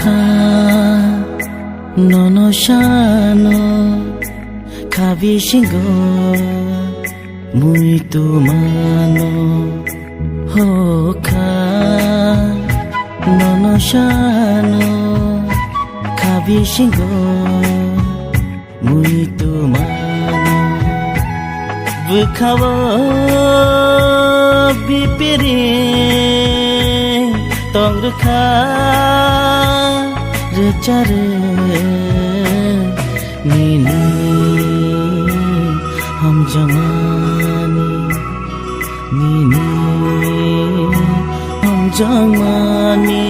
খা ননশানো খাবি সিংহ মুই তো মানো হো খা ননশানো খাবি সিংহ মুই তো মানো বুখাব বিপেরে তংরখা রেচারে নীনি हम जमानी नीनी हम जमानी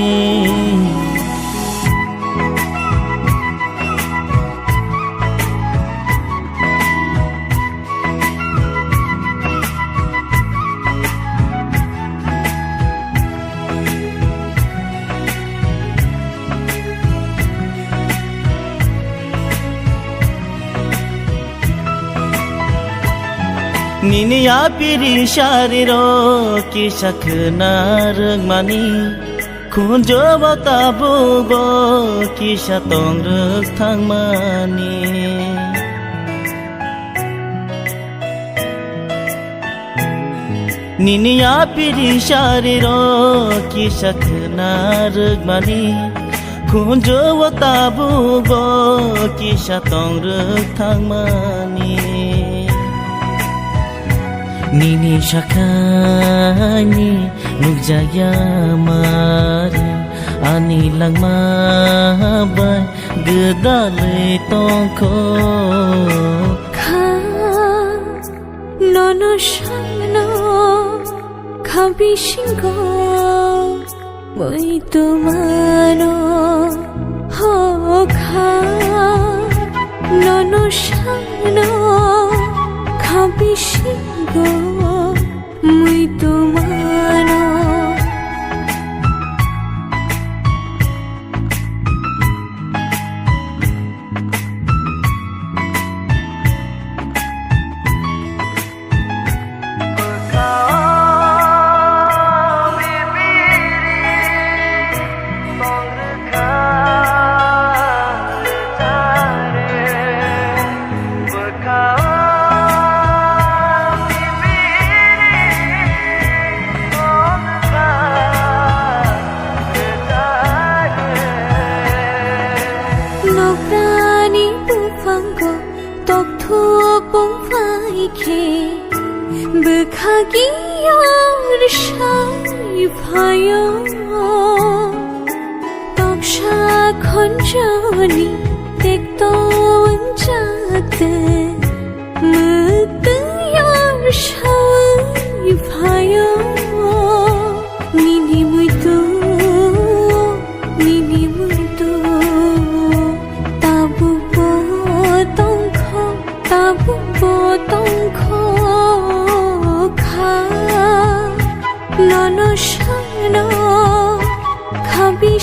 Nini apiri shariro kisak narmani kunjo batabu bo kisatong ruk thangmani Nini apiri shariro kisak narmani kunjo batabu bo kisatong ruk thangmani Nini shakani nugjaya mari ani lang mabay gedale tongko kha nono shano khabi shingo moi tumano ho kha nono shano khabi shingo moi tumano Nokrani bufango tok thuk bong phai khe bukhagi yar shai phayo tok sha khonjani tek to unchate mut yar shai phayo nini muito nini muito tabu botong kho kha nono shano khabi